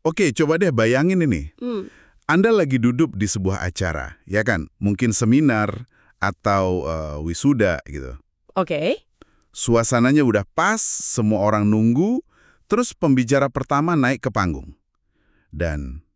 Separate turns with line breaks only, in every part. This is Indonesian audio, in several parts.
Oke, coba deh bayangin ini.
Hmm,
Anda lagi duduk di sebuah acara, ya kan? Mungkin seminar atau wisuda gitu.
oke.
Suasananya udah pas, semua orang nunggu, terus pembicara pertama naik ke panggung. Dan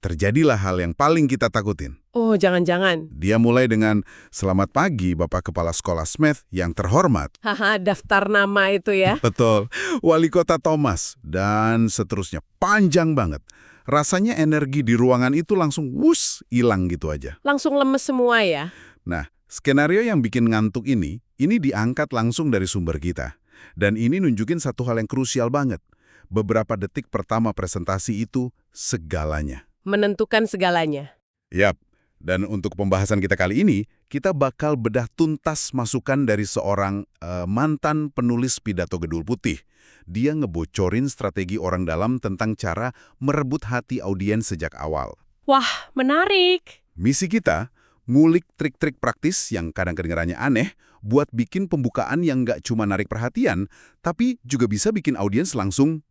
terjadilah hal yang paling kita takutin.
Oh, jangan-jangan.
Dia mulai dengan, "Selamat pagi, Bapak Kepala Sekolah Smith yang terhormat."
Haha, daftar nama itu ya.
Betul, Wali Kota Thomas, dan seterusnya. Panjang banget. Rasanya energi di ruangan itu langsung wus, hilang gitu aja.
Langsung lemes semua ya.
Nah, skenario yang bikin ngantuk ini diangkat langsung dari sumber kita. Dan ini nunjukin satu hal yang krusial banget. Beberapa detik pertama presentasi itu segalanya.
Menentukan segalanya.
Yap, dan untuk pembahasan kita kali ini, kita bakal bedah tuntas masukan dari seorang mantan penulis pidato Gedul Putih. Dia ngebocorin strategi orang dalam tentang cara merebut hati audiens sejak awal.
Wah, menarik.
Misi kita, ngulik trik-trik praktis yang kadang kedengarannya aneh, buat bikin pembukaan yang nggak cuma narik perhatian, tapi juga bisa bikin audiens langsung,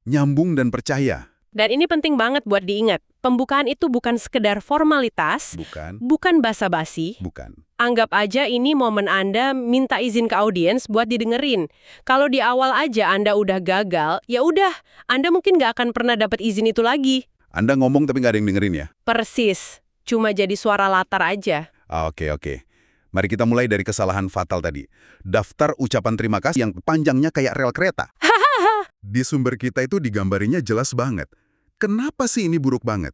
nyambung dan percaya.
Dan ini penting banget buat diingat. Pembukaan itu bukan sekedar formalitas, bukan basa-basi.
Bukan.
Anggap aja ini momen Anda minta izin ke audiens buat didengerin. Kalau di awal aja Anda udah gagal, ya udah, Anda mungkin nggak akan pernah dapat izin itu lagi.
Anda ngomong tapi nggak ada yang dengerin ya?
Persis. Cuma jadi suara latar aja.
Oke. Mari kita mulai dari kesalahan fatal tadi. Daftar ucapan terima kasih yang panjangnya kayak rel kereta. Di sumber kita itu digambarinya jelas banget. Kenapa sih ini buruk banget?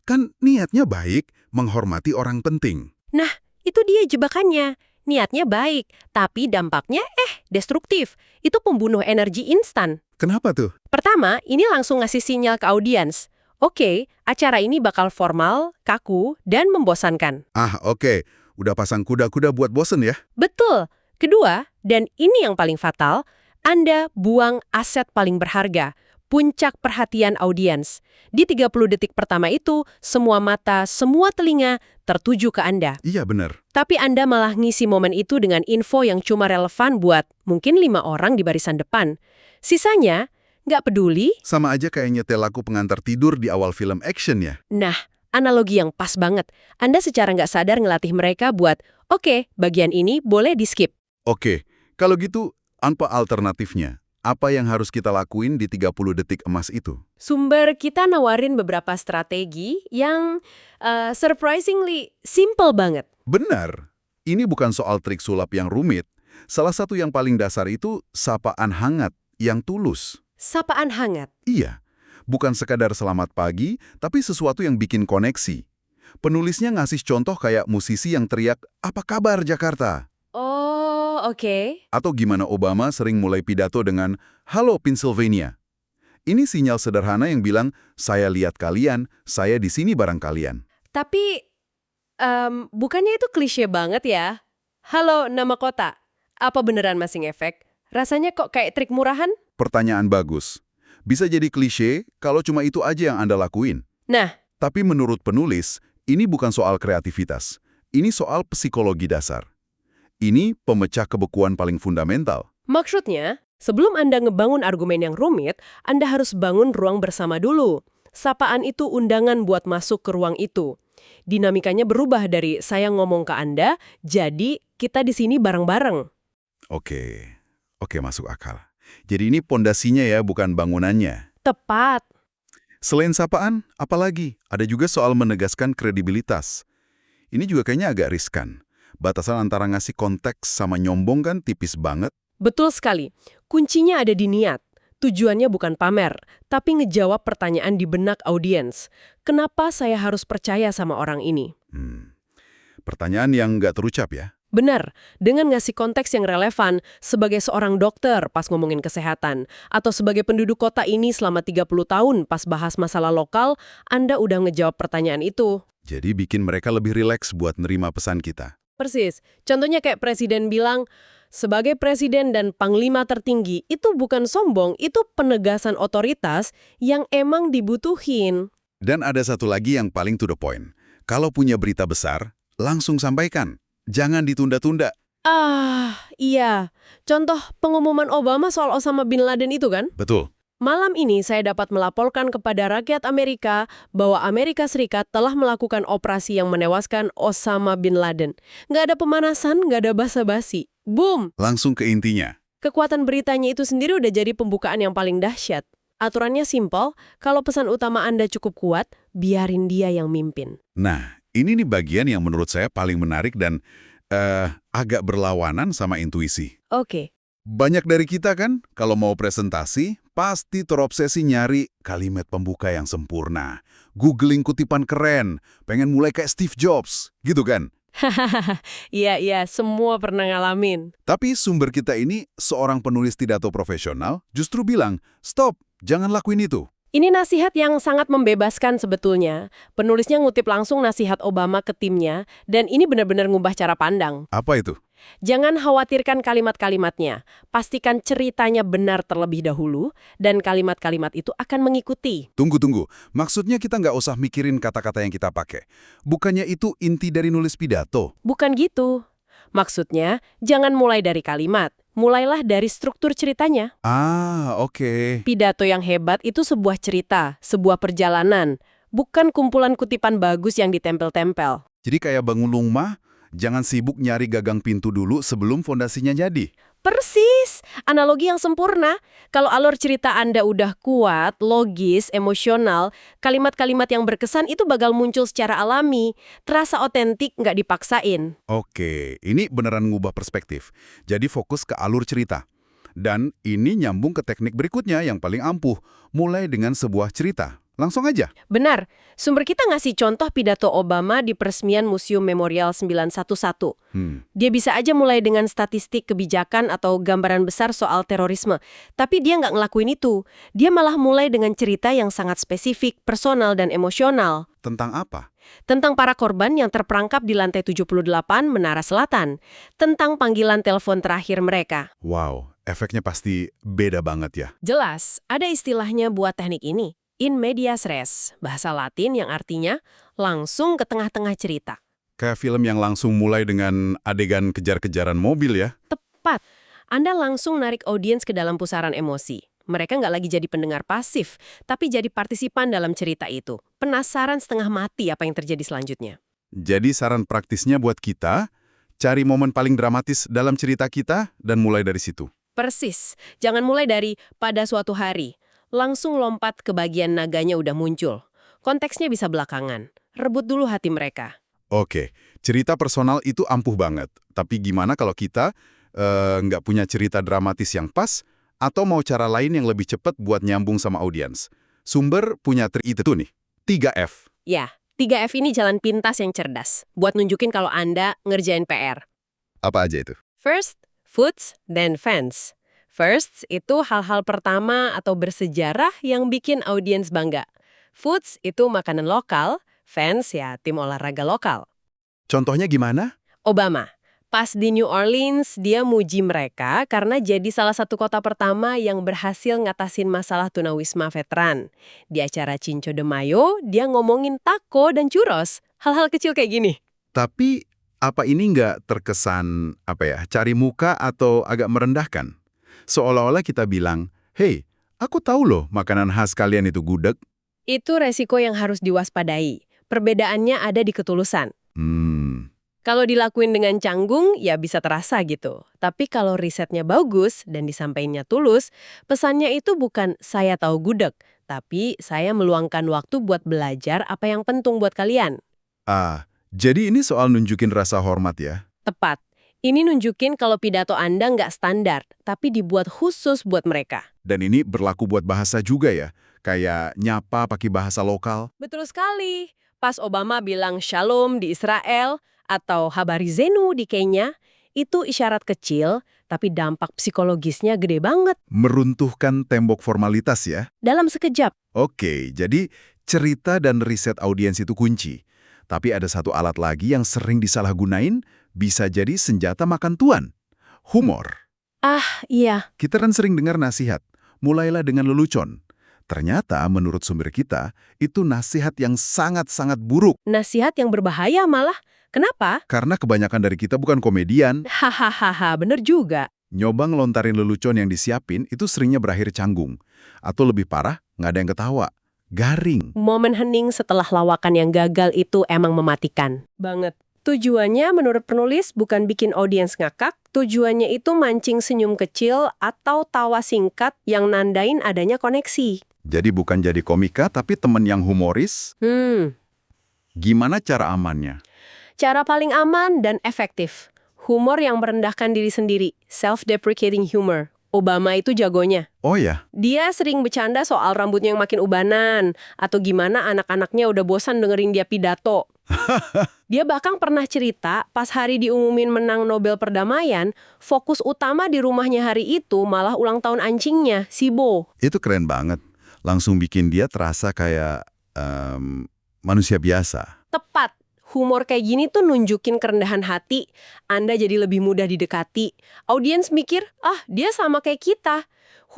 Kan niatnya baik, menghormati orang penting.
Nah, itu dia jebakannya. Niatnya baik, tapi dampaknya destruktif. Itu pembunuh energi instan.
Kenapa tuh?
Pertama, ini langsung ngasih sinyal ke audiens. Oke, acara ini bakal formal, kaku, dan membosankan.
Oke. Udah pasang kuda-kuda buat bosen ya?
Betul. Kedua, dan ini yang paling fatal, Anda buang aset paling berharga, puncak perhatian audiens. Di 30 detik pertama itu, semua mata, semua telinga tertuju ke Anda.
Iya, bener.
Tapi Anda malah ngisi momen itu dengan info yang cuma relevan buat mungkin 5 orang di barisan depan. Sisanya, nggak peduli.
Sama aja kayak nyetel lagu pengantar tidur di awal film action ya?
Nah, analogi yang pas banget. Anda secara nggak sadar ngelatih mereka buat, oke, bagian ini boleh di-skip.
Oke, kalau gitu, apa alternatifnya? Apa yang harus kita lakuin di 30 detik emas itu?
Sumber kita nawarin beberapa strategi yang surprisingly simple banget.
Benar. Ini bukan soal trik sulap yang rumit. Salah satu yang paling dasar itu sapaan hangat yang tulus.
Sapaan hangat.
Iya, bukan sekadar selamat pagi, tapi sesuatu yang bikin koneksi. Penulisnya ngasih contoh kayak musisi yang teriak, "Apa kabar Jakarta?"
Oh, oke.
Atau gimana Obama sering mulai pidato dengan, "Halo Pennsylvania." Ini sinyal sederhana yang bilang, "Saya lihat kalian, saya di sini bareng kalian."
Tapi, bukannya itu klise banget ya? Halo, nama kota. Apa beneran masih ngefek? Rasanya kok kayak trik murahan?
Pertanyaan bagus. Bisa jadi klise kalau cuma itu aja yang Anda lakuin.
Nah,
Tapi menurut penulis, ini bukan soal kreativitas. Ini soal psikologi dasar. Ini pemecah kebekuan paling fundamental.
maksudnya, sebelum Anda ngebangun argumen yang rumit, Anda harus bangun ruang bersama dulu. Sapaan itu undangan buat masuk ke ruang itu. Dinamikanya berubah dari saya ngomong ke Anda, jadi kita di sini bareng-bareng.
Oke, masuk akal. Jadi ini pondasinya ya, bukan bangunannya.
Tepat.
Selain sapaan, apalagi? Ada juga soal menegaskan kredibilitas. Ini juga kayaknya agak riskan. Batasan antara ngasih konteks sama nyombong kan tipis banget.
Betul sekali. Kuncinya ada di niat. Tujuannya bukan pamer, tapi ngejawab pertanyaan di benak audiens. Kenapa saya harus percaya sama orang ini?
Pertanyaan yang nggak terucap ya.
Benar, dengan ngasih konteks yang relevan sebagai seorang dokter pas ngomongin kesehatan, atau sebagai penduduk kota ini selama 30 tahun pas bahas masalah lokal, Anda udah ngejawab pertanyaan itu.
Jadi bikin mereka lebih rileks buat nerima pesan kita.
Persis. Contohnya kayak presiden bilang, sebagai presiden dan panglima tertinggi, itu bukan sombong, itu penegasan otoritas yang emang dibutuhin.
Dan ada satu lagi yang paling to the point. Kalau punya berita besar, langsung sampaikan. Jangan ditunda-tunda.
Iya. Contoh pengumuman Obama soal Osama Bin Laden itu kan?
Betul.
Malam ini saya dapat melaporkan kepada rakyat Amerika bahwa Amerika Serikat telah melakukan operasi yang menewaskan Osama bin Laden. Nggak ada pemanasan, nggak ada basa-basi. Boom!
Langsung ke intinya.
Kekuatan beritanya itu sendiri udah jadi pembukaan yang paling dahsyat. Aturannya simpel, kalau pesan utama Anda cukup kuat, biarin dia yang mimpin.
Nah, ini nih bagian yang menurut saya paling menarik dan agak berlawanan sama intuisi.
Oke.
Banyak dari kita kan, kalau mau presentasi, pasti terobsesi nyari kalimat pembuka yang sempurna. Googling kutipan keren, pengen mulai kayak Steve Jobs, gitu kan?
Iya, semua pernah ngalamin.
Tapi sumber kita ini, seorang penulis pidato profesional, justru bilang, stop, jangan lakuin itu.
Ini nasihat yang sangat membebaskan sebetulnya. Penulisnya ngutip langsung nasihat Obama ke timnya, dan ini benar-benar ngubah cara pandang.
Apa itu?
Jangan khawatirkan kalimat-kalimatnya. Pastikan ceritanya benar terlebih dahulu, dan kalimat-kalimat itu akan mengikuti.
Tunggu. Maksudnya kita nggak usah mikirin kata-kata yang kita pakai. Bukannya itu inti dari nulis pidato?
Bukan gitu. Maksudnya, jangan mulai dari kalimat. Mulailah dari struktur ceritanya.
Ah, oke.
Pidato yang hebat itu sebuah cerita, sebuah perjalanan, bukan kumpulan kutipan bagus yang ditempel-tempel.
Jadi kayak bangun rumah, jangan sibuk nyari gagang pintu dulu sebelum fondasinya jadi.
Persis, analogi yang sempurna. Kalau alur cerita Anda udah kuat, logis, emosional, kalimat-kalimat yang berkesan itu bakal muncul secara alami, terasa otentik, nggak dipaksain.
Oke, ini beneran ngubah perspektif. Jadi fokus ke alur cerita. Dan ini nyambung ke teknik berikutnya yang paling ampuh, mulai dengan sebuah cerita. Langsung aja.
Benar, sumber kita ngasih contoh pidato Obama di peresmian Museum Memorial 911. Dia bisa aja mulai dengan statistik kebijakan atau gambaran besar soal terorisme. Tapi dia nggak ngelakuin itu. Dia malah mulai dengan cerita yang sangat spesifik, personal, dan emosional.
Tentang apa?
Tentang para korban yang terperangkap di lantai 78 Menara Selatan. Tentang panggilan telepon terakhir mereka.
Wow, efeknya pasti beda banget ya.
Jelas, ada istilahnya buat teknik ini. In medias res, bahasa Latin yang artinya langsung ke tengah-tengah cerita.
Kayak film yang langsung mulai dengan adegan kejar-kejaran mobil ya.
Tepat. Anda langsung narik audiens ke dalam pusaran emosi. Mereka nggak lagi jadi pendengar pasif, tapi jadi partisipan dalam cerita itu. Penasaran setengah mati apa yang terjadi selanjutnya.
Jadi saran praktisnya buat kita, cari momen paling dramatis dalam cerita kita dan mulai dari situ.
Persis. Jangan mulai dari pada suatu hari. Langsung lompat ke bagian naganya udah muncul. Konteksnya bisa belakangan. Rebut dulu hati mereka.
Oke, cerita personal itu ampuh banget. Tapi gimana kalau kita nggak punya cerita dramatis yang pas, atau mau cara lain yang lebih cepat buat nyambung sama audiens? Sumber punya trik itu nih, 3F.
Ya, 3F ini jalan pintas yang cerdas. Buat nunjukin kalau Anda ngerjain PR.
Apa aja itu?
First, foods, then fans. First, itu hal-hal pertama atau bersejarah yang bikin audiens bangga. Foods itu makanan lokal, fans ya tim olahraga lokal.
Contohnya gimana?
Obama. Pas di New Orleans, dia muji mereka karena jadi salah satu kota pertama yang berhasil ngatasin masalah tunawisma veteran. Di acara Cinco de Mayo, dia ngomongin taco dan churros. Hal-hal kecil kayak gini.
Tapi, apa ini nggak terkesan, cari muka atau agak merendahkan? Seolah-olah kita bilang, hey, aku tahu loh makanan khas kalian itu gudeg.
Itu resiko yang harus diwaspadai. Perbedaannya ada di ketulusan. Kalau dilakuin dengan canggung, ya bisa terasa gitu. Tapi kalau risetnya bagus dan disampaikannya tulus, pesannya itu bukan saya tahu gudeg, tapi saya meluangkan waktu buat belajar apa yang penting buat kalian.
Jadi ini soal nunjukin rasa hormat ya?
Tepat. Ini nunjukin kalau pidato Anda nggak standar, tapi dibuat khusus buat mereka.
Dan ini berlaku buat bahasa juga ya? Kayak nyapa pakai bahasa lokal?
Betul sekali. Pas Obama bilang shalom di Israel atau habarizenu di Kenya, itu isyarat kecil, tapi dampak psikologisnya gede banget.
Meruntuhkan tembok formalitas ya?
Dalam sekejap.
Oke, jadi cerita dan riset audiens itu kunci. Tapi ada satu alat lagi yang sering disalahgunain, bisa jadi senjata makan tuan. Humor.
Iya.
Kita kan sering dengar nasihat, mulailah dengan lelucon. Ternyata menurut sumber kita, itu nasihat yang sangat-sangat buruk.
Nasihat yang berbahaya malah. Kenapa?
Karena kebanyakan dari kita bukan komedian.
Hahaha, bener juga.
Nyoba ngelontarin lelucon yang disiapin itu seringnya berakhir canggung. Atau lebih parah, nggak ada yang ketawa. Garing.
Momen hening setelah lawakan yang gagal itu emang mematikan. Banget. Tujuannya menurut penulis bukan bikin audiens ngakak, tujuannya itu mancing senyum kecil atau tawa singkat yang nandain adanya koneksi.
Jadi bukan jadi komika, tapi temen yang humoris. Gimana cara amannya?
Cara paling aman dan efektif. Humor yang merendahkan diri sendiri, self-deprecating humor. Obama itu jagonya.
Oh ya,
Dia sering bercanda soal rambutnya yang makin ubanan, atau gimana anak-anaknya udah bosan dengerin dia pidato. Dia bahkan pernah cerita, pas hari diumumin menang Nobel Perdamaian, fokus utama di rumahnya hari itu malah ulang tahun anjingnya, si Bo.
itu keren banget. Langsung bikin dia terasa kayak manusia biasa.
Tepat. Humor kayak gini tuh nunjukin kerendahan hati. Anda jadi lebih mudah didekati. Audiens mikir, dia sama kayak kita.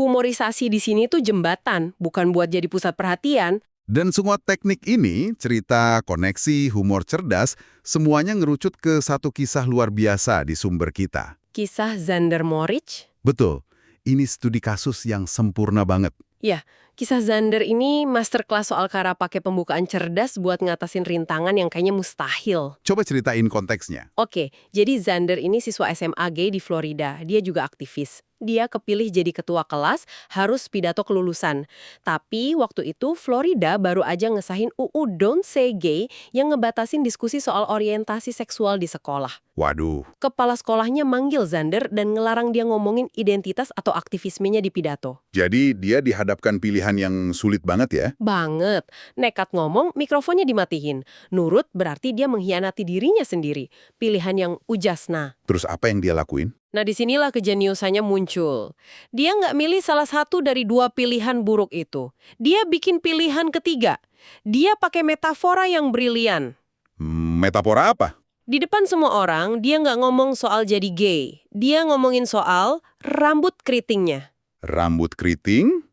Humorisasi di sini tuh jembatan, bukan buat jadi pusat perhatian.
Dan semua teknik ini, cerita, koneksi, humor cerdas, semuanya ngerucut ke satu kisah luar biasa di sumber kita.
Kisah Zander Moritz?
Betul, ini studi kasus yang sempurna banget.
Ya, kisah Zander ini masterclass soal cara pakai pembukaan cerdas buat ngatasin rintangan yang kayaknya mustahil.
Coba ceritain konteksnya.
Oke, jadi Zander ini siswa SMA gay di Florida. Dia juga aktivis. Dia kepilih jadi ketua kelas, harus pidato kelulusan. Tapi waktu itu Florida baru aja ngesahin UU Don't Say Gay yang ngebatasin diskusi soal orientasi seksual di sekolah.
Waduh,
Kepala sekolahnya manggil Zander dan ngelarang dia ngomongin identitas atau aktivismenya di pidato.
jadi dia dihadapkan pilihan yang sulit banget ya?
Banget. Nekat ngomong, mikrofonnya dimatiin. Nurut berarti dia mengkhianati dirinya sendiri. Pilihan yang ujasna.
Terus apa yang dia lakuin?
Nah disinilah kejeniusannya muncul. Dia nggak milih salah satu dari dua pilihan buruk itu. Dia bikin pilihan ketiga. Dia pakai metafora yang brilian.
Metafora apa?
Di depan semua orang, dia nggak ngomong soal jadi gay. Dia ngomongin soal rambut keritingnya.
Rambut keriting?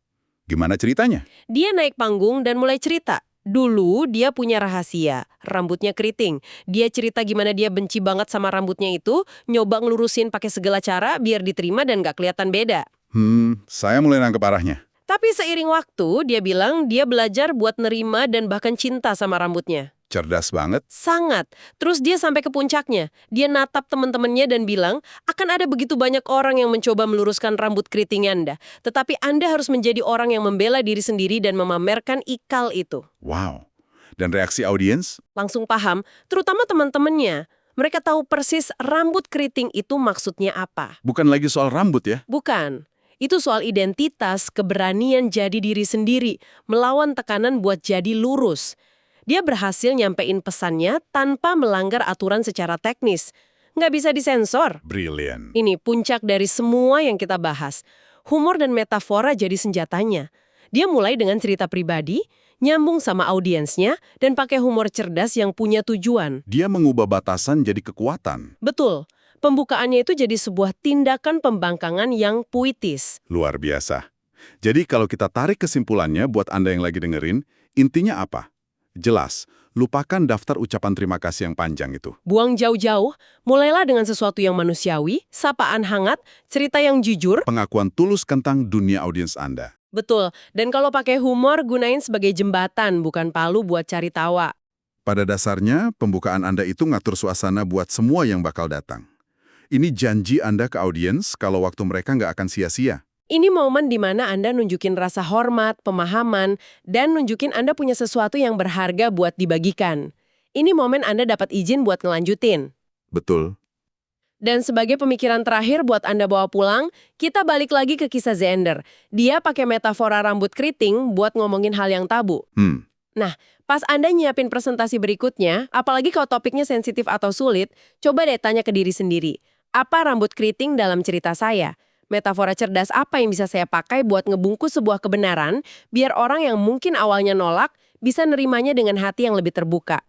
Gimana ceritanya?
Dia naik panggung dan mulai cerita. Dulu dia punya rahasia, rambutnya keriting. Dia cerita gimana dia benci banget sama rambutnya itu, nyoba ngelurusin pakai segala cara biar diterima dan gak kelihatan beda.
Saya mulai nangkep arahnya.
Tapi seiring waktu, dia bilang dia belajar buat nerima dan bahkan cinta sama rambutnya.
Cerdas banget.
Sangat. Terus dia sampai ke puncaknya. Dia natap teman-temannya dan bilang, akan ada begitu banyak orang yang mencoba meluruskan rambut keriting Anda. Tetapi Anda harus menjadi orang yang membela diri sendiri dan memamerkan ikal itu.
Wow. Dan reaksi audiens?
Langsung paham, terutama teman-temannya. Mereka tahu persis rambut keriting itu maksudnya apa.
Bukan lagi soal rambut ya?
Bukan. Itu soal identitas, keberanian jadi diri sendiri, melawan tekanan buat jadi lurus. Dia berhasil nyampein pesannya tanpa melanggar aturan secara teknis. Nggak bisa disensor.
Brilliant.
Ini puncak dari semua yang kita bahas. Humor dan metafora jadi senjatanya. Dia mulai dengan cerita pribadi, nyambung sama audiensnya, dan pakai humor cerdas yang punya tujuan.
Dia mengubah batasan jadi kekuatan.
Betul. Pembukaannya itu jadi sebuah tindakan pembangkangan yang puitis.
Luar biasa. Jadi kalau kita tarik kesimpulannya buat Anda yang lagi dengerin, intinya apa? Jelas, lupakan daftar ucapan terima kasih yang panjang itu.
Buang jauh-jauh, mulailah dengan sesuatu yang manusiawi, sapaan hangat, cerita yang jujur.
Pengakuan tulus tentang dunia audiens Anda.
Betul, dan kalau pakai humor gunain sebagai jembatan, bukan palu buat cari tawa.
Pada dasarnya, pembukaan Anda itu ngatur suasana buat semua yang bakal datang. Ini janji Anda ke audiens kalau waktu mereka nggak akan sia-sia.
Ini momen di mana Anda nunjukin rasa hormat, pemahaman, dan nunjukin Anda punya sesuatu yang berharga buat dibagikan. Ini momen Anda dapat izin buat ngelanjutin.
Betul.
Dan sebagai pemikiran terakhir buat Anda bawa pulang, kita balik lagi ke kisah Zander. Dia pakai metafora rambut keriting buat ngomongin hal yang tabu. Nah, pas Anda nyiapin presentasi berikutnya, apalagi kalau topiknya sensitif atau sulit, coba deh tanya ke diri sendiri. Apa rambut keriting dalam cerita saya? Metafora cerdas apa yang bisa saya pakai buat ngebungkus sebuah kebenaran, biar orang yang mungkin awalnya nolak, bisa nerimanya dengan hati yang lebih terbuka.